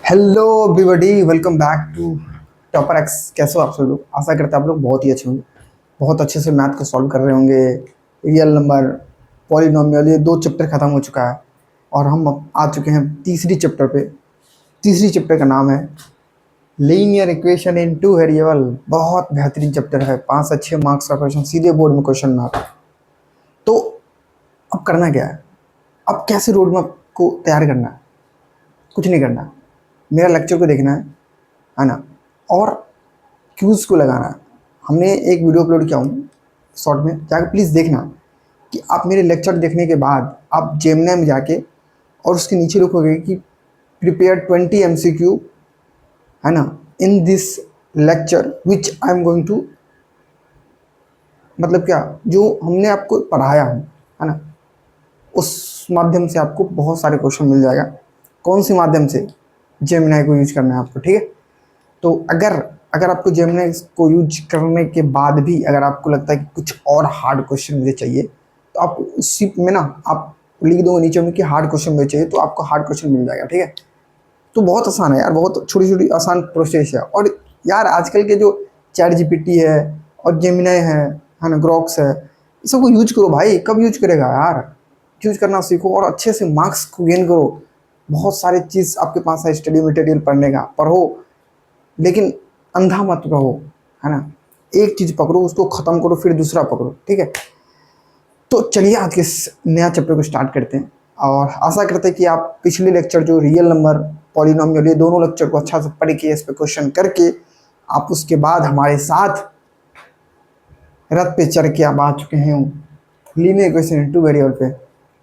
Hello everybody, welcome back to topper X. कैसे हो आप सब लोग? आशा करते हैं आप लोग बहुत ही अच्छे होंगे, बहुत अच्छे से मैथ को सॉल्व कर रहे होंगे। रियल नंबर, पॉलिनोमियल, ये 2 चैप्टर ख़त्म हो चुका है और हम अब आ चुके हैं तीसरी चैप्टर पे। तीसरी चैप्टर का नाम है linear equation in two variable. बहुत बेहतरीन चैप्टर है, 5 से 6 मार्क्स का क्वेश्चन, सीधे बोर्ड में क्वेश्चन में आता है। तो अब करना क्या है, अब कैसे रोड मैप को तैयार करना है? कुछ नहीं करना, मेरा लेक्चर को देखना है ना, और क्यूज को लगाना है। हमने एक वीडियो अपलोड किया हूँ शॉर्ट में, जाकर प्लीज़ देखना कि आप मेरे लेक्चर देखने के बाद आप जेमिनी में जाके और उसके नीचे लिखोगे कि प्रिपेयर 20 MCQ, है ना, in this lecture which I am going to, मतलब क्या, जो हमने आपको पढ़ाया है ना, उस माध्यम से आपको बहुत सारे क्वेश्चन मिल जाएगा। कौन से माध्यम से? जेमिनी को यूज करना है आपको, ठीक है। तो अगर आपको जेमिनी को यूज करने के बाद भी अगर आपको लगता है कि कुछ और हार्ड क्वेश्चन मुझे चाहिए, तो आप उसी में ना आप लिख दो नीचे में कि हार्ड क्वेश्चन मुझे चाहिए, तो आपको हार्ड क्वेश्चन मिल जाएगा, ठीक है। तो बहुत आसान है यार, बहुत छोटी छोटी आसान प्रोसेस है। और यार आजकल के जो चैट जीपीटी है और जेमिनी है ना, ग्रॉक्स है, ये सबको यूज करो भाई। कब यूज करेगा यार? यूज करना सीखो और अच्छे से मार्क्स को गेन करो। बहुत सारे चीज़ आपके पास है स्टडी मटेरियल पढ़ने का, पढ़ो, लेकिन अंधा मत रहो, है ना। एक चीज़ पकड़ो, उसको ख़त्म करो, फिर दूसरा पकड़ो, ठीक है। तो चलिए आज के इस नया चैप्टर को स्टार्ट करते हैं और आशा करते हैं कि आप पिछले लेक्चर जो रियल नंबर, पॉलिनोमियल, ये दोनों लेक्चर को अच्छा से पढ़ के इस पर क्वेश्चन करके आप उसके बाद हमारे साथ रथ पे चढ़ के आप आ चुके हैं linear equation in two variable पे।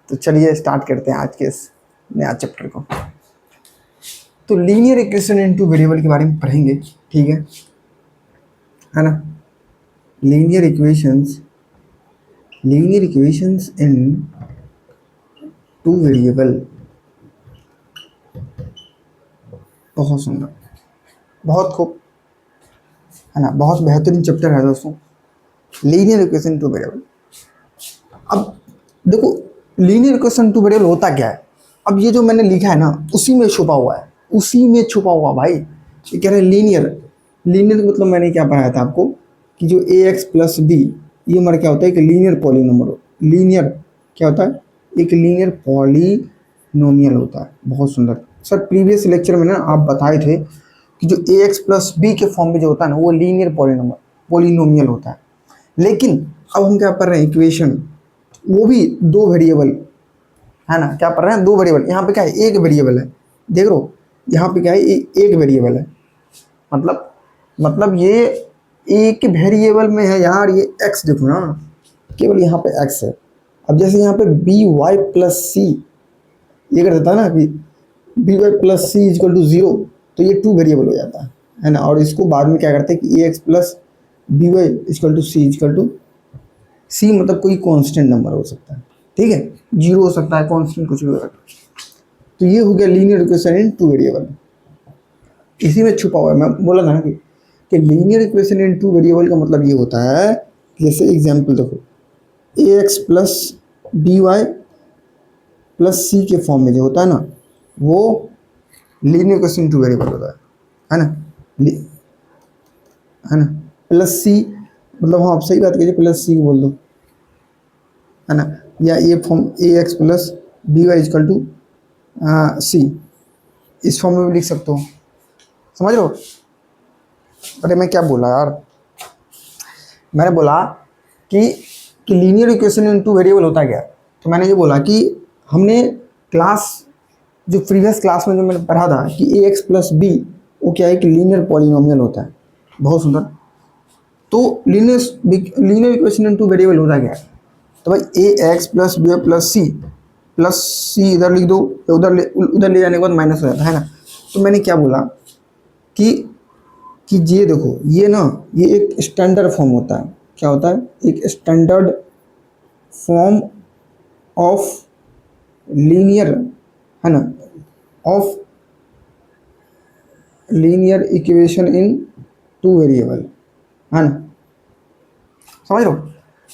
तो चलिए स्टार्ट करते हैं आज के इस नया चैप्टर को। तो linear equation in two variable के बारे में पढ़ेंगे, ठीक है ना। लीनियर इक्वेशंस इन टू वेरिएबल, बहुत सुंदर, बहुत खूब, है ना, बहुत बेहतरीन चैप्टर है दोस्तों, लीनियर इक्वेशन टू वेरिएबल। अब देखो, लीनियर इक्वेशन टू वेरिएबल होता क्या है? अब ये जो मैंने लिखा है ना, उसी में छुपा हुआ है, उसी में छुपा हुआ भाई। ये कह रहे हैं लीनियर। लीनियर का मतलब मैंने क्या पढ़ाया था आपको कि जो ax प्लस बी, ये हमारा क्या होता है? एक लीनियर पॉलिनोमियल। लीनियर क्या होता है? एक लीनियर पॉलिनोमियल होता है। बहुत सुंदर सर, प्रीवियस लेक्चर में ना आप बताए थे कि जो ax प्लस बी के फॉर्म में जो होता है ना, वो लीनियर पॉलिनोमियल होता है। लेकिन अब हम क्या पढ़ रहे हैं? इक्वेशन, वो भी 2 वेरिएबल, है ना। क्या पढ़ रहे हैं? 2 वेरिएबल। यहाँ पे क्या है? एक वेरिएबल है, देख लो। यहाँ पे क्या है? एक वेरिएबल है, मतलब ये एक वेरिएबल में है यार। ये x देखो ना, केवल यहाँ पे x है। अब जैसे यहाँ पे बी वाई प्लस सी, ये कर देता है ना कि b Y plus c equal to 0, तो ये 2 वेरिएबल हो जाता है ना। और इसको बाद में क्या करते हैं कि A x plus B Y equal to C, equal to C, मतलब कोई कांस्टेंट नंबर हो सकता है, ठीक है। 0 हो सकता है, कांस्टेंट कुछ भी हो सकता है। तो ये हो गया linear equation in two variable, इसी में छुपा हुआ है। मैं बोला था ना कि linear equation in two variable का मतलब ये होता है, जैसे एग्जांपल देखो, A x plus B Y plus C के फॉर्म में जो होता है ना, वो लीनियर इक्वेशन टू वेरिएबल होता है ना। है ना, प्लस सी, मतलब हाँ आप सही बात कीजिए, प्लस सी बोल दो, है ना। या ये form A x plus B Y equal to C, इस फॉर्म में भी लिख सकते हो, समझ लो। अरे मैं क्या बोला यार, मैंने बोला कि linear equation in two variable होता क्या है। तो मैंने ये बोला कि हमने क्लास, जो प्रीवियस क्लास में जो मैंने पढ़ा था कि ए एक्स प्लस बी, वो क्या है कि लीनियर पॉलिनोमियल होता है। बहुत सुंदर। तो linear equation in two variable होता क्या है? तो भाई ए एक्स प्लस बी प्लस सी इधर लिख दो, उधर ले जाने के बाद माइनस हो जाता है ना। तो मैंने क्या बोला कि ये देखो, ये ना, ये एक स्टैंडर्ड फॉर्म होता है। क्या होता है? एक स्टैंडर्ड फॉर्म ऑफ लीनियर, है ना, of linear equation in two variable, है ना, समझ लो।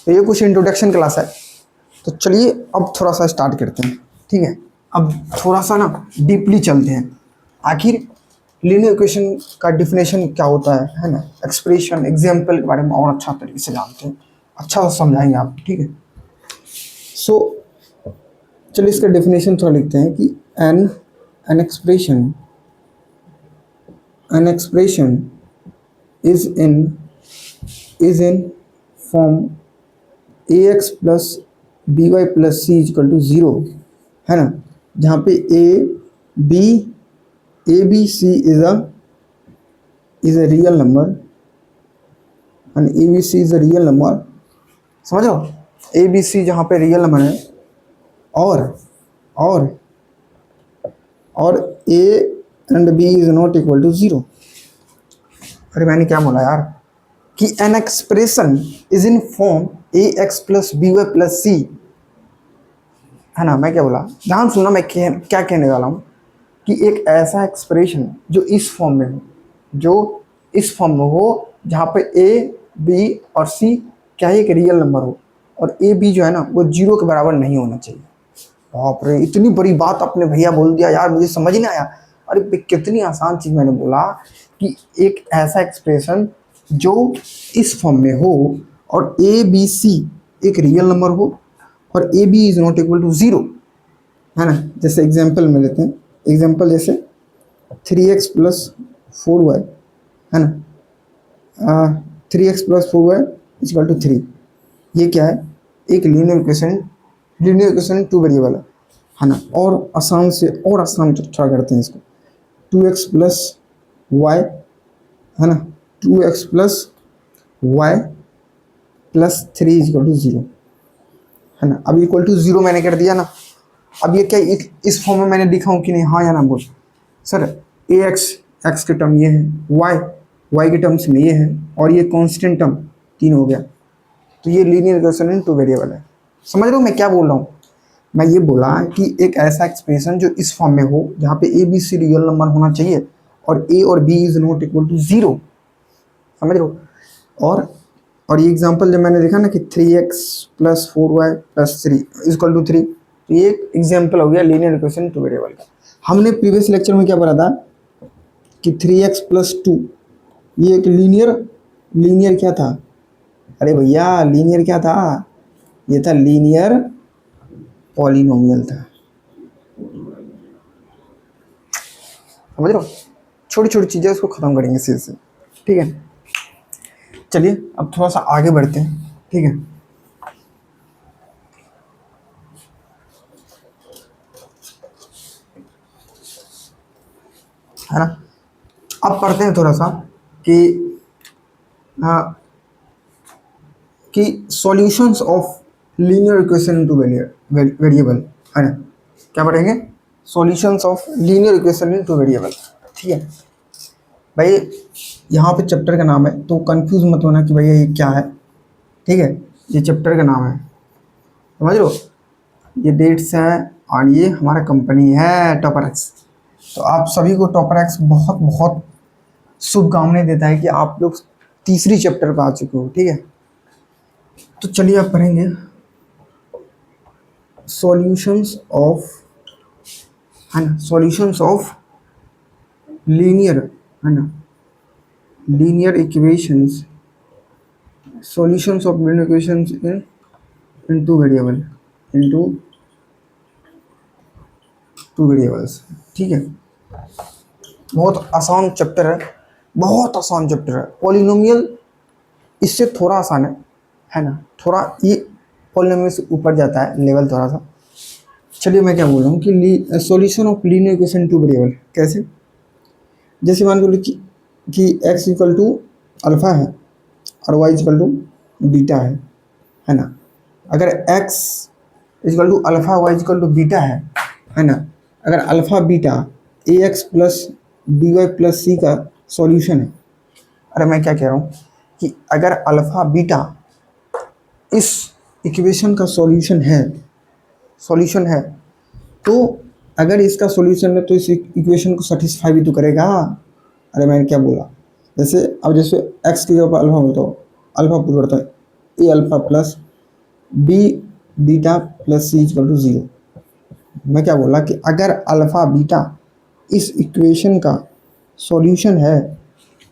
तो ये कुछ इंट्रोडक्शन क्लास है। तो चलिए अब थोड़ा सा स्टार्ट करते हैं, ठीक है। अब थोड़ा सा ना डीपली चलते हैं। आखिर लीनियर इक्वेशन का डिफिनेशन क्या होता है ना, एक्सप्रेशन एग्जाम्पल के बारे में और अच्छा तरीके से जानते हैं, अच्छा से समझाएंगे आप, ठीक है। सो चलिए इसका डेफिनेशन थोड़ा लिखते हैं कि an an expression is in form A x plus B Y plus c equal to zero, है ना, जहाँ पे a b c is a real number and a b c is a real number, समझ लो, ए b सी जहाँ पे real number है और और और A and B is not equal to zero. अरे मैंने क्या बोला यार, कि an expression is in form A x plus B Y plus C, है ना, मैं क्या बोला, ध्यान सुनना मैं क्या कहने वाला हूँ, कि एक ऐसा एक्सप्रेशन जो इस फॉर्म में हो, जहाँ पे ए बी और सी क्या है, एक रियल नंबर हो, और ए बी जो है ना वो जीरो के बराबर नहीं होना चाहिए। बाप रे, इतनी बड़ी बात आपने भैया बोल दिया यार, मुझे समझ नहीं आया। अरे कितनी आसान चीज़ मैंने बोला, कि एक ऐसा एक्सप्रेशन जो इस फॉर्म में हो और ए बी सी एक रियल नंबर हो और a b is not equal to zero, है ना। जैसे एग्जांपल में लेते हैं, एग्जांपल जैसे 3x प्लस 4y, है ना, 3x plus 4y equal to 3, ये क्या है, एक लीनियर इक्वेशन टू वेरिएबल है ना। और आसान थोड़ा करते हैं इसको, 2x प्लस वाई, है ना, 2x plus y plus 3 equal to zero, है ना। अब इक्वल टू ज़ीरो मैंने कर दिया ना, अब ये क्या इस फॉर्म में मैंने लिखा हूँ कि नहीं, हाँ या ना बोल सर। ए एक्स के टर्म ये है, वाई के टर्म्स में ये है, और ये कांस्टेंट टर्म 3 हो गया, तो ये linear equation in two variable है। समझ रहे हो मैं क्या बोल रहा हूँ, मैं ये बोला कि एक ऐसा एक्सप्रेशन जो इस फॉर्म में हो जहाँ पे a b c real number होना चाहिए और ए और b is not equal to zero, समझ रहे हो। और ये एग्जांपल जब मैंने देखा ना कि 3x plus 4y plus 3 equal to 3, तो ये एक एग्जांपल हो गया लीनियर इक्वेशन टू वेरिएबल का। हमने प्रीवियस लेक्चर में क्या पढ़ा था कि 3x प्लस 2 ये एक लीनियर क्या था, अरे भैया लीनियर क्या था, ये था लीनियर पॉलिनोमियल था, समझ रहे हो। छोटी छोटी चीज़ें उसको ख़त्म करेंगे सीधे से, ठीक है। चलिए अब थोड़ा सा आगे बढ़ते हैं, ठीक है। है ना, अब पढ़ते हैं थोड़ा सा कि solutions of linear equation into variable, है ना, क्या पढ़ेंगे, solutions of linear equation into variable, ठीक है। भाई यहाँ पे चैप्टर का नाम है तो कंफ्यूज मत होना कि भैया ये क्या है, ठीक है, ये चैप्टर का नाम है, समझ लो, ये डेट्स हैं और ये हमारा कंपनी है टॉपर एक्स। तो आप सभी को टॉपर एक्स बहुत बहुत शुभकामनाएं देता है कि आप लोग तीसरी चैप्टर पर आ चुके हो, ठीक है। तो चलिए आप पढ़ेंगे सॉल्यूशंस ऑफ, है ना, सॉल्यूशंस ऑफ लीनियर, है ना, linear equations, solutions of linear equations in two variables, ठीक है। बहुत आसान चैप्टर है, बहुत आसान चैप्टर है। पॉलिनोमियल इससे थोड़ा आसान है ना, थोड़ा ये पॉलिनोमियल से ऊपर जाता है लेवल थोड़ा सा। चलिए मैं क्या बोल रहा हूँ कि solution of linear equation two variable कैसे, जैसे मान लो कि x इक्वल टू अल्फ़ा है और y इक्वल टू बीटा है ना। अगर x equal to alpha y equal to beta है ना, अगर alpha beta A x plus B Y plus C का सॉल्यूशन है, अरे मैं क्या कह रहा हूँ कि अगर अल्फ़ा बीटा इस इक्वेशन का सॉल्यूशन है तो अगर इसका सॉल्यूशन है तो इस इक्वेशन को सेटिस्फाई भी तो करेगा। अरे मैंने क्या बोला, जैसे x की जगह पर अल्फ़ा बोलता हूँ, अल्फ़ा पुट करता है A alpha plus B beta plus C equal to zero. मैं क्या बोला कि अगर अल्फ़ा बीटा इस इक्वेशन का सॉल्यूशन है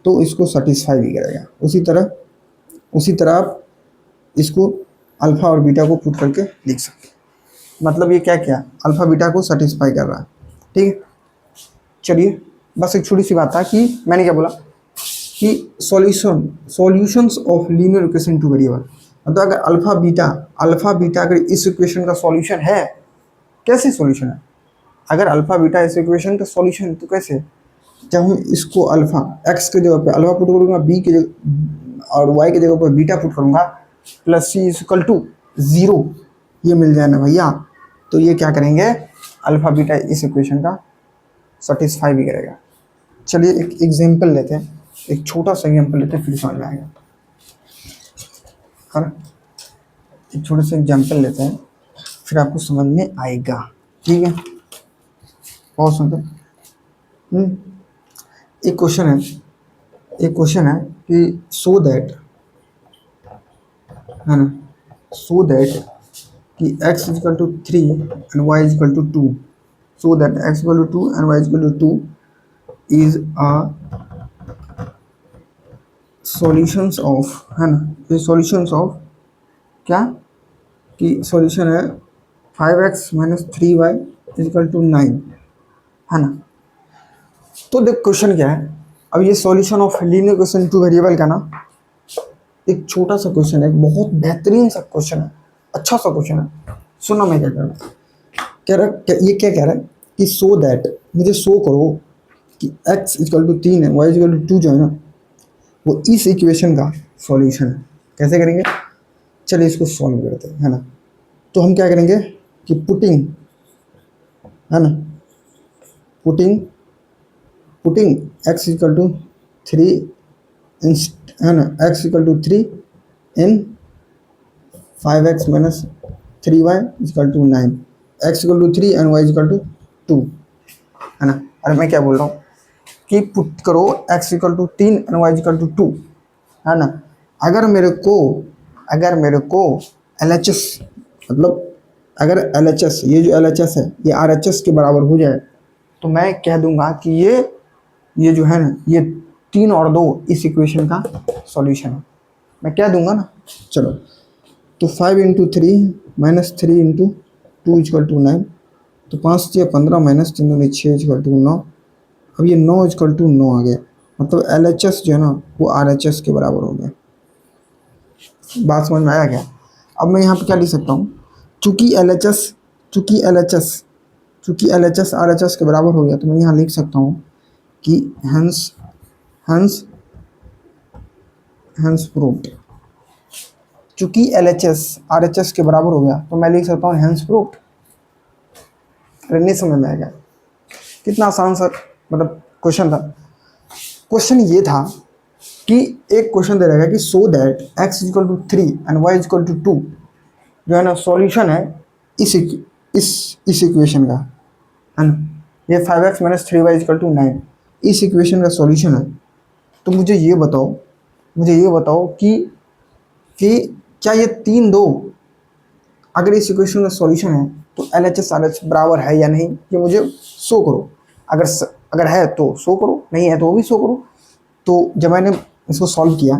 तो इसको सेटिस्फाई भी करेगा। उसी तरह आप इसको अल्फ़ा और बीटा को पुट करके लिख सकते हैं। मतलब ये क्या क्या अल्फ़ा बीटा को सेटिस्फाई कर रहा है। ठीक है, चलिए बस एक छोटी सी बात था कि मैंने क्या बोला कि solutions of linear equation two variable, मतलब अगर अल्फ़ा बीटा अगर इस इक्वेशन का सॉल्यूशन है, कैसे सॉल्यूशन है? अगर अल्फ़ा बीटा इस इक्वेशन का सॉल्यूशन तो कैसे? जब हम इसको अल्फ़ा एक्स के जगह पे अल्फ़ा पुट करूँगा, बी के जगह और वाई के जगह पर बीटा पुट करूँगा, प्लस सी इक्वल टू 0 ये मिल जाए ना भैया, तो ये क्या करेंगे अल्फ़ा बीटा इस इक्वेशन का सेटिस्फाई भी करेगा। चलिए एक एग्जांपल लेते हैं, एक छोटा सा एग्जांपल लेते हैं, फिर समझ में आएगा, है ना। एक छोटे से एग्जांपल लेते हैं, फिर आपको समझ में आएगा। ठीक है, बहुत सुंदर। एक क्वेश्चन है कि सो दैट, है ना, सो दैट कि x equal to 3 and y equal to 2, so that x equal to 2 and y equal to 2 is a solutions of, है ना, ये सॉल्यूशंस ऑफ क्या कि सॉल्यूशन है 5x minus 3y equal to 9, है ना। तो देख क्वेश्चन क्या है, अब ये solution of linear equation two variable का ना एक छोटा सा क्वेश्चन है, बहुत बेहतरीन सा क्वेश्चन है, अच्छा सा क्वेश्चन है। सुनो मैं क्या कह रहा हूँ, ये क्या कह रहा है कि सो दैट, मुझे शो करो कि x इक्वल टू 3 है, y इक्वल टू 2 जो है ना वो इस इक्वेशन का सॉल्यूशन है। कैसे करेंगे, चलिए इसको सॉल्व करते हैं, है ना। तो हम क्या करेंगे कि पुटिंग, है ना, putting x equal to 3 in, है ना, x equal to 3 in 5x minus 3y equal to 9, x equal to 3 and y equal to 2, है ना। अरे मैं क्या बोल रहा हूँ कि पुट करो x equal to 3 and y equal to 2, है ना। अगर मेरे को LHS, मतलब अगर LHS, ये जो LHS है ये RHS के बराबर हो जाए तो मैं कह दूंगा कि ये जो है ना ये 3 और 2 इस इक्वेशन का सॉल्यूशन है, मैं कह दूंगा ना। चलो तो 5 into 3 minus 3 into 2 equal to 9, तो 5 से 15 माइनस 3 दूनी 6 इक्वल टू 9। अब ये 9 इक्वल टू 9 आ गया, मतलब LHS जो है ना वो RHS के बराबर हो गया। बात समझ में आया क्या? अब मैं यहाँ पे क्या लिख सकता हूँ, चूँकि LHS RHS के बराबर हो गया, तो मैं यहाँ लिख सकता हूँ कि hence proved। चूँकि LHS RHS के बराबर हो गया तो मैं लिख सकता हूँ hence proved। अरे नहीं समझ में आएगा, कितना आसान सा मतलब क्वेश्चन था। क्वेश्चन ये था कि एक क्वेश्चन दे रहेगा कि so that x equal to 3 and y equal to 2 जो है ना सॉल्यूशन है इस इक्वेशन का, है ना। ये 5x minus 3y equal to 9 इस इक्वेशन का सॉल्यूशन है। तो मुझे ये बताओ कि क्या ये 3 2 अगर इस इक्वेशन का सॉल्यूशन है तो LHS RHS बराबर है या नहीं, ये मुझे शो करो। अगर है तो शो करो, नहीं है तो वो भी शो करो। तो जब मैंने इसको सॉल्व किया,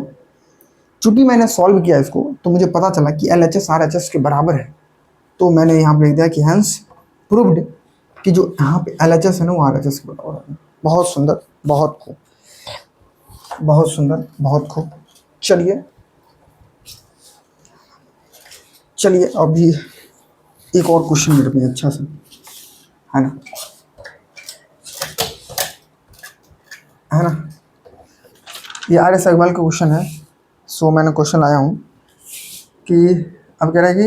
चूँकि मैंने सॉल्व किया इसको, तो मुझे पता चला कि LHS RHS के बराबर है। तो मैंने यहाँ पे लिख दिया कि हैंस प्रूव्ड कि जो यहाँ पे LHS है ना वो RHS के बराबर है। बहुत सुंदर, बहुत खूब, बहुत सुंदर, बहुत खूब। चलिए अभी एक और क्वेश्चन मेरे पे अच्छा सा, है ना, ये RS अग्रवाल का क्वेश्चन है। सो मैंने क्वेश्चन लाया हूँ कि अब कह रहा है कि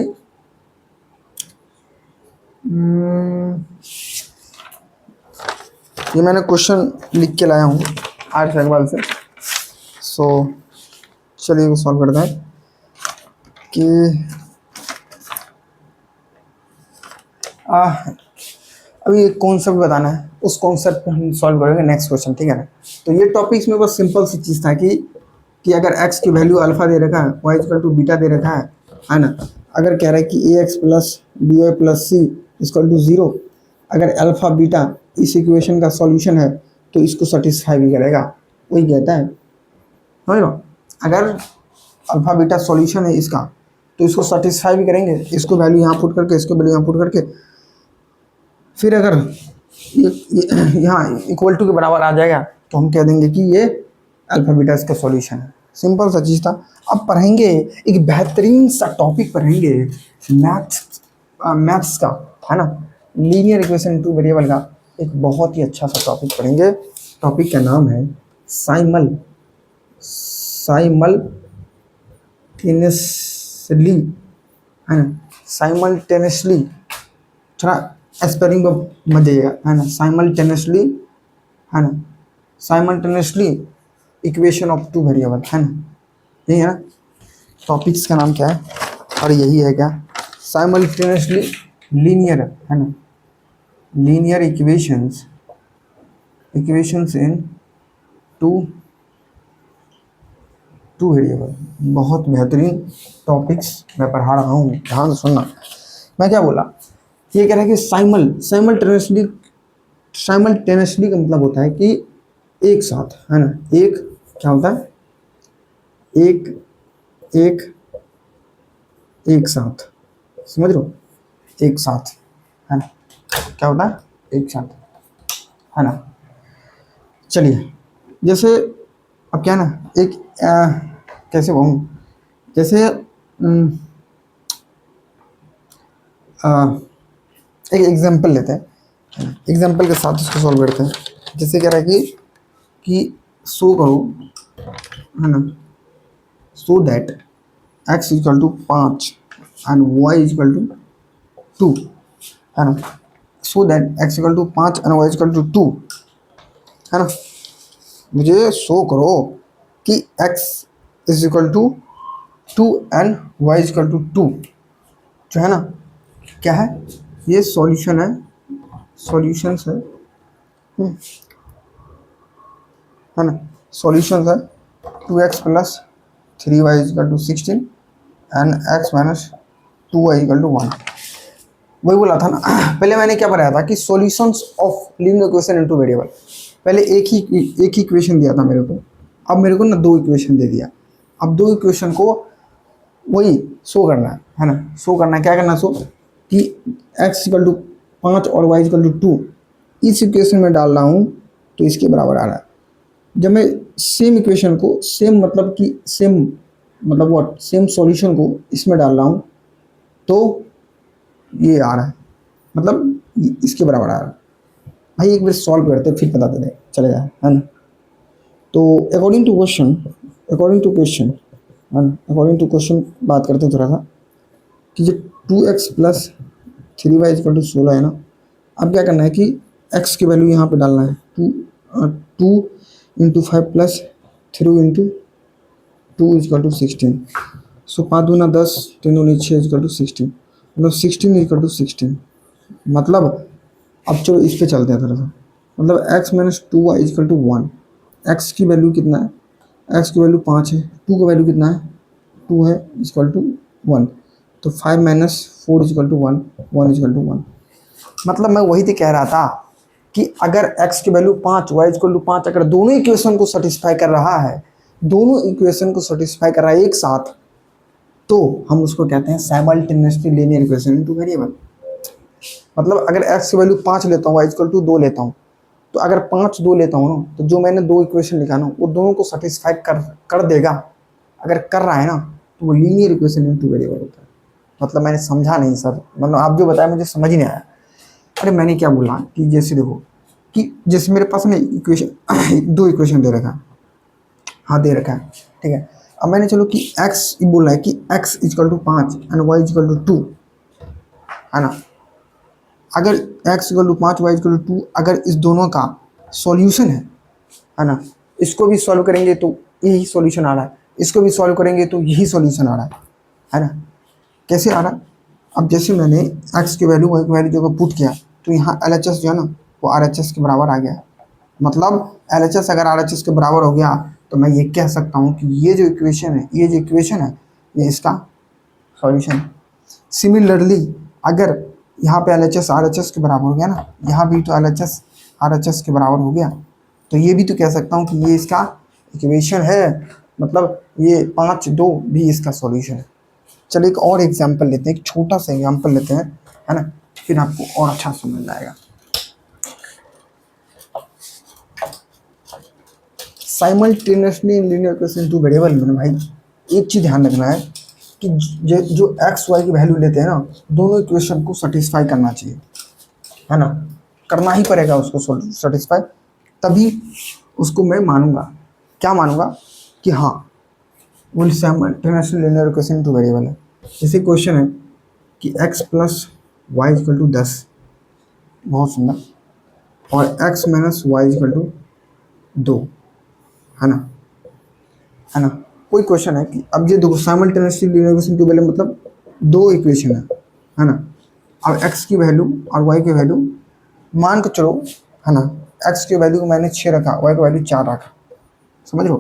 ये मैंने क्वेश्चन लिख के लाया हूँ RS अग्रवाल से। सो चलिए वो सॉल्व करते हैं कि अभी एक कॉन्सेप्ट बताना है, उस कॉन्सेप्ट पे हम सॉल्व करेंगे नेक्स्ट क्वेश्चन, ठीक है ना। तो ये टॉपिक्स में बस सिंपल सी चीज़ था कि अगर x की वैल्यू अल्फा दे रखा है, y इक्वल टू बीटा दे रखा है ना। अगर कह रहा है कि ax plus B Y plus C equal to 0, अगर अल्फा बीटा इस इक्वेशन का सॉल्यूशन है तो इसको सेटिस्फाई भी करेगा, वही कहता है। समझ लो, अगर अल्फा बीटा सॉल्यूशन है इसका तो इसको सेटिस्फाई भी करेंगे, इसको वैल्यू यहाँ पुट करके, इसको वैल्यू यहाँ पुट करके, फिर अगर यहाँ इक्वल टू के बराबर आ जाएगा तो हम कह देंगे कि ये अल्फा बीटा इसका सॉल्यूशन है। सिंपल सा चीज़ था। अब पढ़ेंगे एक बेहतरीन सा टॉपिक पढ़ेंगे मैथ्स का, है ना, लीनियर इक्वेशन टू वेरिएबल का एक बहुत ही अच्छा सा टॉपिक पढ़ेंगे। टॉपिक का नाम है साइमल्टेनियसली, है ना, साइमल्टेनियसली, थोड़ा स्पेलिंग पर मत जाइएगा, है ना, साइमल्टेनियसली, है ना, simultaneously equation of to variable, है ना, यही है ना टॉपिक्स का नाम क्या है, और यही है क्या, साइमल्टेनियसली लीनियर, है ना, लीनियर इक्वेशंस इन टू वेरिएबल। बहुत बेहतरीन टॉपिक्स मैं पढ़ा रहा हूँ, ध्यान से सुनना। मैं क्या बोला, ये कह रहा है कि साइमल्टेनियसली का मतलब होता है कि एक साथ, है ना, एक क्या होता है, एक साथ, समझ लो, एक साथ, है ना, क्या होता है, एक साथ, है ना। चलिए, जैसे अब क्या ना, एक कैसे कहूँ, जैसे एक एग्जांपल लेते हैं, एग्जांपल के साथ इसको सॉल्व करते हैं। जैसे कह रहा है कि सो करो, है ना, so that x equal to 5 and y equal to 2, है ना, so that x equal to 5 and y equal to 2, है ना। मुझे शो करो कि x is equal to 2 and y equal to 2, जो है ना, क्या है, ये सॉल्यूशन है, सॉल्यूशंस है, है ना, सॉल्यूशंस है 2x plus 3y equal to 16 and x minus 2y equal to 1। वही बोला था ना पहले मैंने क्या बताया था कि solutions of linear equation into variable. पहले एक ही इक्वेशन दिया था मेरे को, अब मेरे को ना दो इक्वेशन दे दिया। अब दो इक्वेशन को वही शो करना है ना, शो करना है, क्या करना है, शो कि x इक्वल टू 5 और y इक्वल टू 2 इस इक्वेशन में डाल रहा हूँ तो इसके बराबर आ रहा है। जब मैं सेम इक्वेशन को सेम सॉल्यूशन को इसमें डाल रहा हूँ तो ये आ रहा है, मतलब इसके बराबर आ रहा है। भाई एक बार सॉल्व करते फिर बता देते चलेगा, है ना। तो अकॉर्डिंग टू क्वेश्चन बात करते हैं थोड़ा सा कि जो 2x plus 3y equal to 16 है ना। अब क्या करना है कि x की वैल्यू यहाँ पे डालना है, 2 into 5 plus 3 into 2 equal to 16। So 5 दूना 10, 3 दूनी 6 इक्वल टू 16, मतलब 16 इक्वल टू 16। मतलब अब चलो इस पे चलते हैं थोड़ा सा, मतलब x minus 2y equal to 1। x की वैल्यू कितना है, x की वैल्यू 5 है, 2 का वैल्यू कितना है, 2 है, इक्वल टू 1। तो 5 minus 4 equal to 1, 1 equal to 1। मतलब मैं वही तो कह रहा था कि अगर x की वैल्यू 5, y इक्वल टू 5 अगर दोनों इक्वेशन को सेटिस्फाई कर रहा है, दोनों इक्वेशन को सेटिस्फाई कर रहा है एक साथ, तो हम उसको कहते हैं simultaneously linear equation into variable. मतलब अगर x की वैल्यू 5 लेता हूँ, y इक्वल टू 2 लेता हूँ, तो अगर 5 2 लेता हूँ ना, तो जो मैंने दो इक्वेशन लिखा ना वो दोनों को सेटिस्फाई कर देगा। अगर कर रहा है ना तो वो लीनियर इक्वेशन इनटू वेरिएबल होता है। मतलब मैंने समझा नहीं सर, मतलब आप जो बताया मुझे समझ ही नहीं आया। अरे मैंने क्या बोला कि जैसे देखो कि जैसे मेरे पास ना इक्वेशन दो इक्वेशन दे रखा है, हाँ दे रखा है, ठीक है। अब मैंने चलो कि x बोल रहा है कि x equal to 5 and y equal to 2, है ना। अगर x equal to 5 y equal to 2 अगर इस दोनों का सॉल्यूशन है ना, इसको भी सॉल्व करेंगे तो यही सॉल्यूशन आ रहा है, इसको भी सॉल्व करेंगे तो यही सॉल्यूशन आ रहा है ना। कैसे आ रहा है, अब जैसे मैंने x की वैल्यू y की वैल्यू जगह पुट किया तो यहाँ LHS जो है ना वो RHS के बराबर आ गया। मतलब LHS अगर RHS के बराबर हो गया तो मैं ये कह सकता हूँ कि ये जो इक्वेशन है ये इसका सॉल्यूशन। सिमिलरली अगर यहाँ पे LHS RHS के बराबर हो गया ना, यहाँ भी तो LHS RHS के बराबर हो गया, तो ये भी तो कह सकता हूँ कि ये इसका इक्वेशन है, मतलब ये 5(2) भी इसका सॉल्यूशन है। चलो एक और एग्जांपल लेते हैं, एक छोटा सा एग्जांपल लेते हैं, है ना, फिर आपको और अच्छा समझ आएगा। Simultaneously in linear equation two variable में भाई एक चीज ध्यान रखना है कि जो एक्स वाई की वैल्यू लेते हैं ना, दोनों इक्वेशन को सेटिस्फाई करना चाहिए, है ना, करना ही पड़ेगा उसको सेटिस्फाई, तभी उसको मैं मानूंगा। क्या मानूंगा कि हाँ वो simultaneously linear equation two variable है। जैसे क्वेश्चन है कि x plus y equal to 10, बहुत सुंदर, और x minus y equal to 2, है ना, है ना। कोई क्वेश्चन है कि अब ये दो simultaneously linear equation two variable मतलब दो इक्वेशन है ना। अब x की वैल्यू और y की वैल्यू मान के चलो, है ना, x की वैल्यू को मैंने 6 रखा, y की वैल्यू 4 रखा, समझ लो,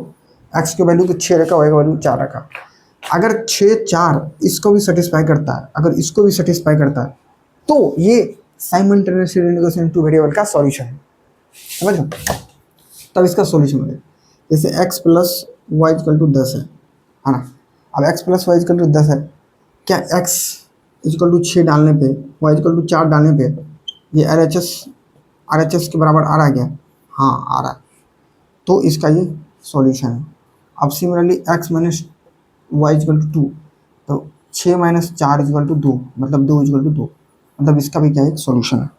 x की वैल्यू को 6 रखा, y की वैल्यू 4 रखा। अगर 6 4 इसको भी सेटिस्फाई करता है, अगर इसको भी सेटिस्फाई करता है, तो ये simultaneously linear equation two variable का सॉल्यूशन है, समझ लो, तब इसका सॉल्यूशन हो जाएगा। जैसे x plus y equal to 10 है ना। अब x plus y equal to 10 है, क्या x इक्वल टू 6 डालने पे, y इक्वल टू 4 डालने पे ये RHS के बराबर आ रहा है क्या? हाँ आ रहा है, तो इसका ये सॉल्यूशन है। अब similarly x minus y equal to 2, तो 6 माइनस 4 इक्वल टू 2, मतलब 2 इक्वल टू 2, मतलब इसका भी क्या है, एक सॉल्यूशन है,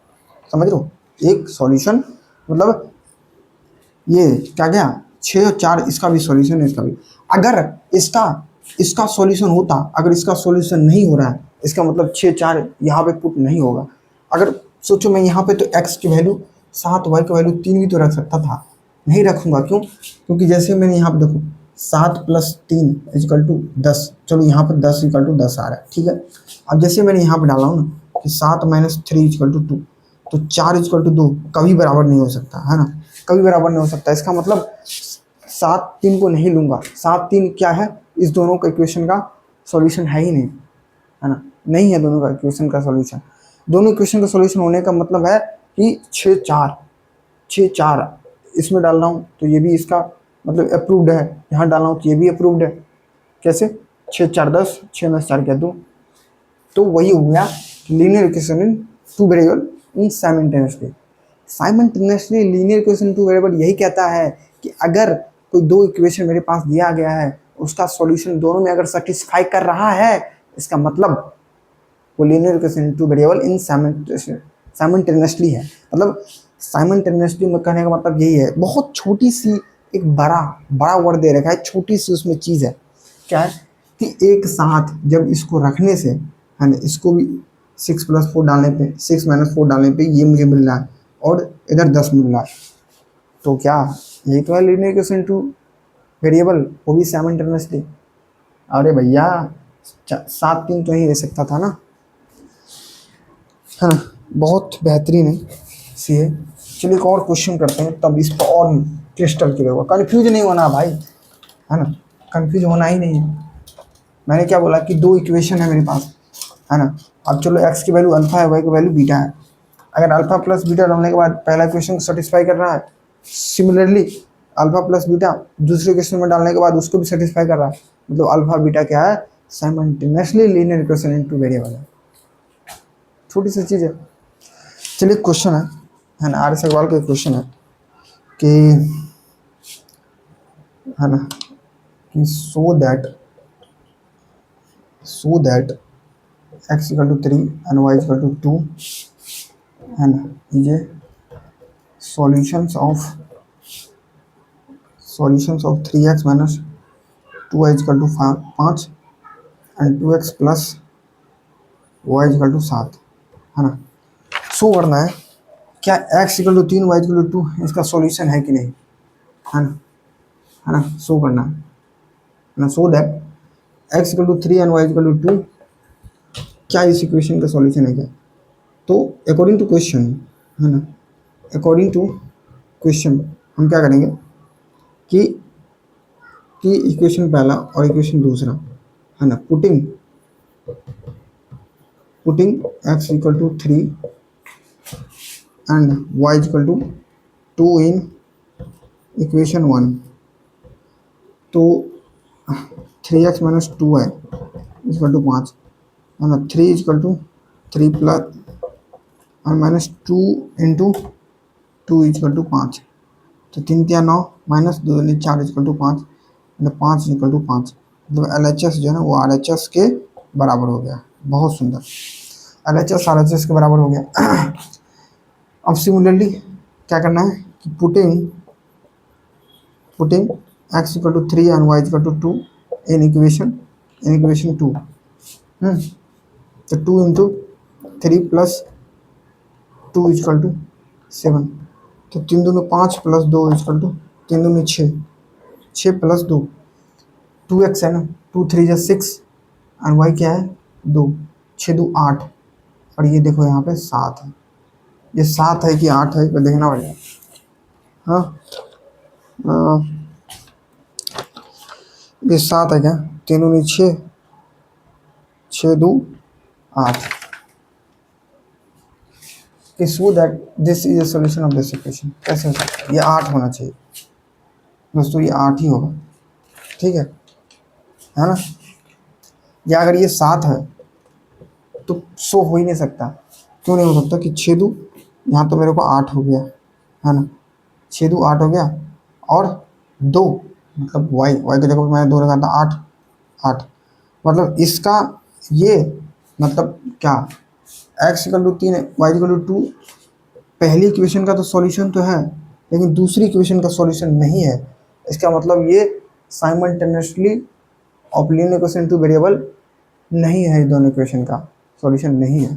समझ लो, एक सॉल्यूशन, मतलब ये क्या गया 6 और 4, इसका भी सॉल्यूशन है, इसका भी। अगर इसका सॉल्यूशन होता, अगर इसका सॉल्यूशन नहीं हो रहा है, इसका मतलब 6 4 यहाँ पे पुट नहीं होगा। अगर सोचो मैं यहाँ पे तो x की वैल्यू 7, y की वैल्यू 3 भी तो रख सकता था, नहीं रखूँगा, क्यों? क्योंकि जैसे मैंने यहाँ पे देखो 7 प्लस 3 इक्वल टू 10, चलो यहाँ पर 10 इक्वल टू 10 आ रहा है, ठीक है। अब जैसे मैंने यहाँ पे डाला हूँ ना कि 7 माइनस 3 इक्वल टू 2, तो 4 इक्वल टू 2 कभी बराबर नहीं हो सकता, है ना, कभी बराबर नहीं हो सकता। इसका मतलब 7 3 को नहीं लूँगा, 7 3 क्या है, इस दोनों का इक्वेशन का सॉल्यूशन है ही नहीं, है ना, नहीं है दोनों का इक्वेशन का सॉल्यूशन। दोनों इक्वेशन का सॉल्यूशन होने का मतलब है कि 6 4 इसमें डाल रहा हूँ तो ये भी इसका मतलब अप्रूव्ड है, यहाँ डाल रहा हूँ तो ये भी अप्रूव्ड है। कैसे? 6 4 10, 6 में 4 क्या 2, तो वही हो गया linear equation in two variable in simultaneously linear equation two variable यही कहता है कि अगर कोई दो इक्वेशन मेरे पास दिया गया है, उसका सॉल्यूशन दोनों में अगर सेटिस्फाई कर रहा है, इसका मतलब वो linear equation two variable in simultaneously है। मतलब साइमल्टेनियसली में कहने का मतलब यही है, बहुत छोटी सी एक बड़ा वर्ड दे रखा है, छोटी सी उसमें चीज़ है, क्या है कि एक साथ जब इसको रखने से, है ना, इसको भी 6 प्लस 4 डालने पे, 6 माइनस 4 डालने पे ये मुझे मिल रहा है और इधर 10 मिल रहा है, तो क्या यही तो है लीनियर इक्वेशन टू वेरिएबल, वो भी साइमल्टेनियसली। अरे भैया 7 3 तो ही दे सकता था ना, है ना, बहुत बेहतरीन है सी है। चलिए एक और क्वेश्चन करते हैं, तब इस पर और क्रिस्टल क्लियर होगा, कंफ्यूज नहीं होना भाई, है ना, कंफ्यूज होना ही नहीं है। मैंने क्या बोला कि दो इक्वेशन है मेरे पास, है ना। अब चलो x की वैल्यू अल्फा है, y की वैल्यू बीटा है। अगर अल्फा प्लस बीटा डालने के बाद पहला इक्वेशन को सेटिस्फाई कर रहा है, सिमिलरली अल्फा प्लस बीटा दूसरे इक्वेशन में डालने के बाद उसको भी सेटिस्फाई कर रहा है, मतलब अल्फा बीटा क्या है, simultaneously linear equation in two variable है। छोटी सी चीज़ है। चलिए क्वेश्चन है ना, आर एस अग्रवाल का क्वेश्चन है कि, है ना, कि so that x equal to 3 and y equal to 2, है ना, ये solutions of 3x minus 2y equal to 5 and 2x plus y equal to 7, है ना, शो करना है क्या x equal to 3 y equal to 2 इसका सॉल्यूशन है कि नहीं, है ना, शो करना है ना, so that x equal to 3 and y equal to 2 क्या इस इक्वेशन का सॉल्यूशन है क्या। तो अकॉर्डिंग टू क्वेश्चन, है ना, अकॉर्डिंग टू क्वेश्चन हम क्या करेंगे कि इक्वेशन पहला और इक्वेशन दूसरा, है ना, putting x equal to 3 and y equal to 2 इन इक्वेशन 1, तो 3x minus 2y equal to 5 है ना, 3 इक्वल टू 3 प्लस और माइनस 2 इंटू 2 इक्वल टू 5, तो 3 3 9 माइनस 2 4 इक्वल टू 5, मतलब 5 इक्वल टू 5, मतलब LHS जो है ना वो RHS के बराबर हो गया। बहुत सुंदर, LHS RHS के बराबर हो गया। अब सिमिलरली क्या करना है कि putting x equal to 3 and y equal to 2 इन इक्वेशन 2, तो 2 इंटू 3 प्लस 2 इक्वल टू 7, तो 3 दूनी 5 प्लस 2 इक्वल टू 3 दूनी 6, 6 प्लस 2 2x है ना, 2 3 जा 6 और y क्या है 2, 6 2 8, और ये देखो यहाँ पे 7 है, ये 7 है कि 8 है, तो देखना पड़ेगा। हाँ ये 7 है क्या, 3 दूनी 6, 6 2 8, so that this is a solution of this equation. कैसे हो सकता है, ये 8 होना चाहिए दोस्तों, ये 8 ही होगा, ठीक है ना। या अगर ये 7 है तो सो हो ही नहीं सकता, क्यों नहीं हो सकता कि 6 2, यहाँ तो मेरे को 8 हो गया है ना, 6 2 8 हो गया, और 2 मतलब y की जगह पर मैंने 2 रखा था, 8 8, मतलब इसका ये मतलब क्या, x equal to 3 y equal to 2, पहली इक्वेशन का तो सॉल्यूशन तो है लेकिन दूसरी इक्वेशन का सॉल्यूशन नहीं है। इसका मतलब ये simultaneously of linear equation two variable नहीं है, दोनों इक्वेशन का सॉल्यूशन नहीं है,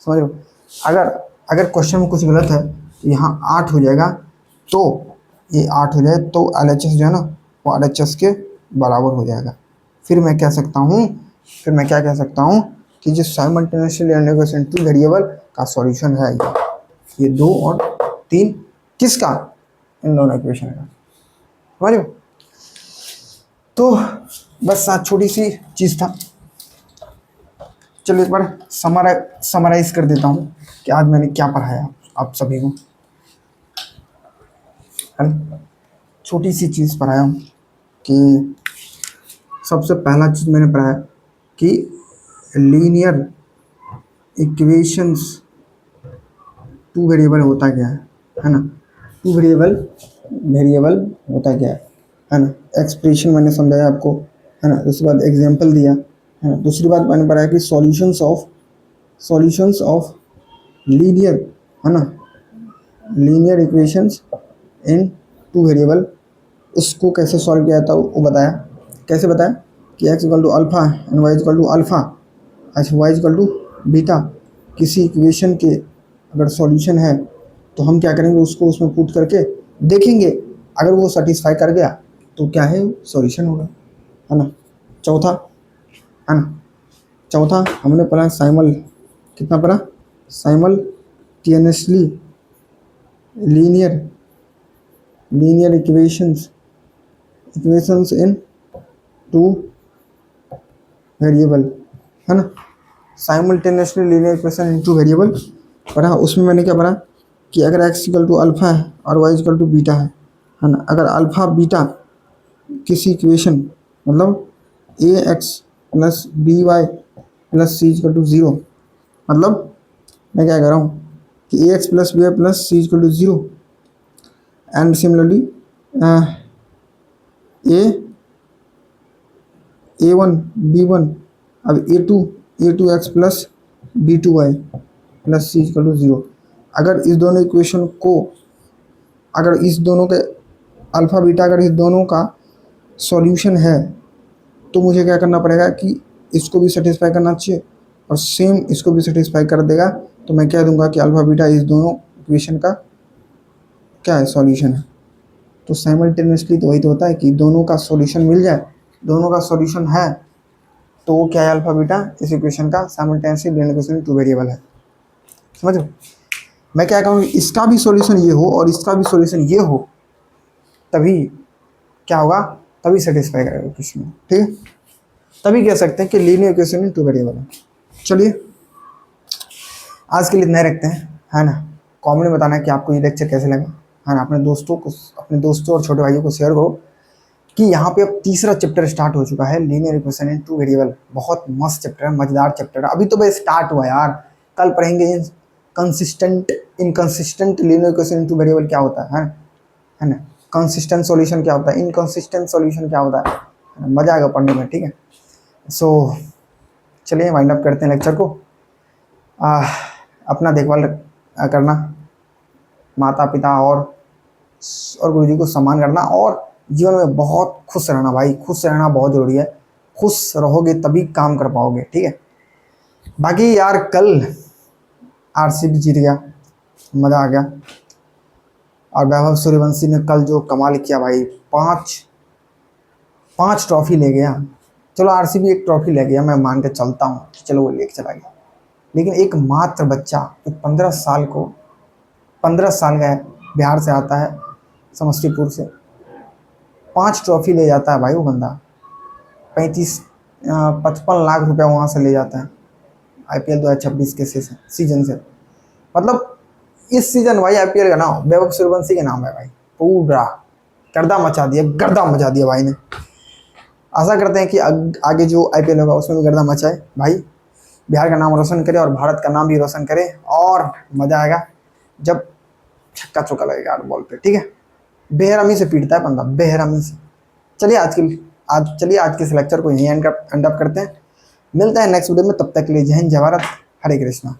समझ लो। अगर अगर क्वेश्चन में कुछ गलत है तो यहाँ 8 हो जाएगा, तो ये 8 हो जाए तो LHS जो है ना वो RHS के बराबर हो जाएगा। फिर मैं क्या कह सकता हूँ कि जो simultaneously linear equation two variable का सॉल्यूशन है ये 2 और 3, किसका, इन दोनों इक्वेशन का, समझ लो। तो बस आज छोटी सी चीज़ था, चलिए एक बार समराइज कर देता हूँ कि आज मैंने क्या पढ़ाया आप सभी को, है ना। छोटी सी चीज़ पढ़ाया हूँ कि सबसे पहला चीज़ मैंने पढ़ाया कि लीनियर इक्वेशंस टू वेरिएबल होता क्या है ना, टू वेरिएबल होता क्या है ना, एक्सप्रेशन मैंने समझाया आपको, है ना। उसके बाद एग्जांपल दिया, है ना। दूसरी बात मैंने पढ़ाया कि सॉल्यूशंस ऑफ लीनियर, है ना, लीनियर इक्वेशंस इन टू वेरिएबल, उसको कैसे सॉल्व किया था वो बताया। कैसे बताया कि x equal to alpha and y equal to alpha, अच्छा y इक्वल टू बीटा, किसी इक्वेशन के अगर सॉल्यूशन है तो हम क्या करेंगे, उसको उसमें पुट करके देखेंगे, अगर वो सेटिस्फाई कर गया तो क्या है, सॉल्यूशन होगा, है ना। चौथा हमने पढ़ा कितना पढ़ा, साइमल्टेनियसली लीनियर इक्वेशंस इन टू वेरिएबल, है ना। Simultaneously linear equation in two variable पढ़ा। उसमें मैंने क्या पढ़ा कि अगर x इक्वल टू अल्फ़ा है और y इक्वल टू बीटा है ना, अगर अल्फ़ा बीटा किसी इक्वेशन मतलब ax plus B Y plus C equal to 0, मतलब मैं क्या कह रहा हूँ कि ax plus B Y plus C equal to 0, and similarly a1 b1, अब a2 x plus b2y plus C equal to 0, अगर इस दोनों इक्वेशन को, अगर इस दोनों के अल्फ़ा बीटा अगर इस दोनों का सॉल्यूशन है तो मुझे क्या करना पड़ेगा कि इसको भी सेटिस्फाई करना चाहिए और सेम इसको भी सेटिस्फाई कर देगा, तो मैं कह दूंगा कि अल्फ़ा बीटा इस दोनों इक्वेशन का क्या है, सॉल्यूशन है। तो साइमल्टेनियसली तो वही तो होता है कि दोनों का सॉल्यूशन मिल जाए, दोनों का सॉल्यूशन है तो वो क्या है, अल्फ़ा बीटा इस इक्वेशन का simultaneously linear equation two variable है, समझ लो। मैं क्या कहूँ, इसका भी सॉल्यूशन ये हो और इसका भी सॉल्यूशन ये हो, तभी क्या होगा, तभी सेटिस्फाई करेगा इक्वेशन, ठीक है, तभी कह सकते हैं कि linear equation in two variable है। चलिए आज के लिए इतना ही रखते हैं, है ना। कमेंट में बताना कि आपको ये लेक्चर कैसे लगा, है ना, अपने दोस्तों और छोटे भाइयों को शेयर करो कि यहाँ पे अब तीसरा चैप्टर स्टार्ट हो चुका है, linear equation in two variable. बहुत मस्त चैप्टर है, मजेदार चैप्टर है, अभी तो बस स्टार्ट हुआ यार। कल पढ़ेंगे consistent inconsistent linear equation in two variable क्या होता है ना, कंसिस्टेंट सॉल्यूशन क्या होता है, इनकंसिस्टेंट सॉल्यूशन क्या होता है ना? मजा आएगा पढ़ने में, ठीक है। सो चलिए वाइंड अप करते हैं लेक्चर को। अपना देखभाल करना, माता पिता और गुरुजी को सम्मान करना, और जीवन में बहुत खुश रहना भाई, खुश रहना बहुत जरूरी है। खुश रहोगे तभी काम कर पाओगे, ठीक है। बाकी यार कल आरसीबी जीत गया, मज़ा आ गया। और वैभव सूर्यवंशी ने कल जो कमाल किया भाई, पांच ट्रॉफी ले गया। चलो आरसीबी एक ट्रॉफी ले गया, मैं मान के चलता हूँ, चलो वो लेके चला गया। लेकिन एक मात्र बच्चा जो 15 साल का है, बिहार से आता है, समस्तीपुर से, 5 ट्रॉफी ले जाता है भाई वो बंदा। 55 लाख रुपया वहाँ से ले जाता है आईपीएल 2026 के सीजन से। मतलब इस सीजन भाई आईपीएल का नाम वैभव सूर्यवंशी के नाम है भाई। पूरा गर्दा मचा दिया भाई ने। आशा करते हैं कि आगे जो आईपीएल होगा उसमें भी गर्दा मचाए भाई, बिहार का नाम रोशन करे और भारत का नाम भी रोशन करे। और मज़ा आएगा जब छक्का चौका लगेगा बॉल पे, ठीक है। बेरहमी से पीटता है बंदा, बेरहमी से। चलिए आज के इस लेक्चर को यहीं एंड अप करते हैं। मिलते हैं नेक्स्ट वीडियो में, तब तक के लिए जय हिंद, जय भारत, हरे कृष्णा।